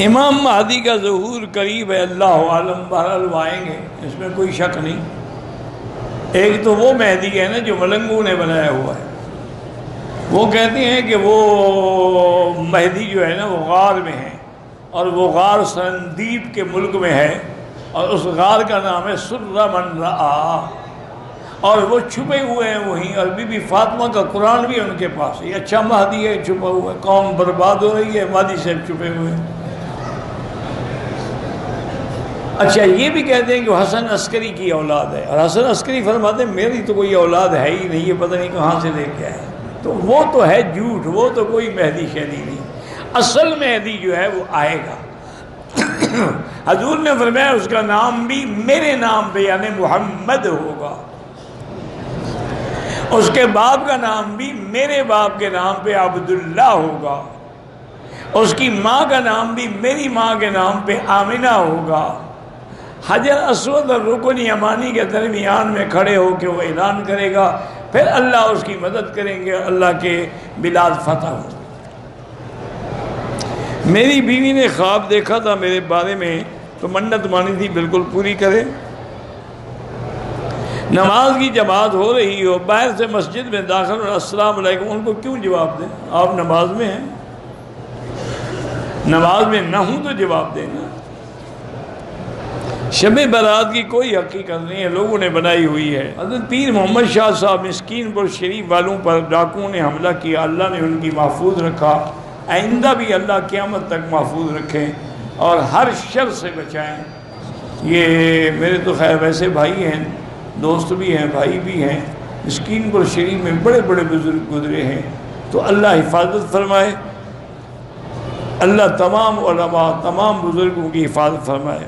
امام مہدی کا ظہور قریب ہے، اللہ عالم، بہرحال وہ آئیں گے، اس میں کوئی شک نہیں۔ ایک تو وہ مہدی ہے نا جو ملنگوں نے بنایا ہوا ہے، وہ کہتے ہیں کہ وہ مہدی جو ہے نا وہ غار میں ہے، اور وہ غار سندیپ کے ملک میں ہے، اور اس غار کا نام ہے سر من رآ، اور وہ چھپے ہوئے ہیں وہیں، اور بی بی فاطمہ کا قرآن بھی ان کے پاس ہے۔ یہ اچھا مہدی ہے، چھپا ہوا ہے، قوم برباد ہو رہی ہے، مہدی صاحب چھپے ہوئے ہیں۔ اچھا یہ بھی کہتے ہیں کہ وہ حسن عسکری کی اولاد ہے، اور حسن عسکری فرماتے ہیں میری تو کوئی اولاد ہے ہی نہیں، یہ پتہ نہیں کہاں سے لے کے آئے۔ تو وہ تو ہے جھوٹ، وہ تو کوئی مہدی شہدی نہیں، اصل مہدی جو ہے وہ آئے گا۔ حضور نے فرمایا اس کا نام بھی میرے نام پہ یعنی محمد ہوگا، اس کے باپ کا نام بھی میرے باپ کے نام پہ عبداللہ ہوگا، اس کی ماں کا نام بھی میری ماں کے نام پہ آمنہ ہوگا۔ حجر اسود اور رکن یمانی کے درمیان میں کھڑے ہو کے وہ اعلان کرے گا، پھر اللہ اس کی مدد کریں گے، اللہ کے بلاد فتح ہو۔ میری بیوی نے خواب دیکھا تھا میرے بارے میں، تو منت مانی تھی بالکل پوری کرے۔ نماز کی جماعت ہو رہی ہو، باہر سے مسجد میں داخل اور السلام علیکم، ان کو کیوں جواب دیں؟ آپ نماز میں ہیں، نماز میں نہ ہوں تو جواب دینا۔ شب برات کی کوئی حقیقت نہیں ہے، لوگوں نے بنائی ہوئی ہے۔ حضرت پیر محمد شاہ صاحب مسکین پور شریف والوں پر ڈاکوؤں نے حملہ کیا، اللہ نے ان کی محفوظ رکھا، آئندہ بھی اللہ قیامت تک محفوظ رکھیں اور ہر شر سے بچائیں۔ یہ میرے تو خیر ویسے بھائی ہیں، دوست بھی ہیں، بھائی بھی ہیں، مسکین پور شریف میں بڑے بڑے بزرگ گزرے ہیں، تو اللہ حفاظت فرمائے، اللہ تمام علماء تمام بزرگوں کی حفاظت فرمائے۔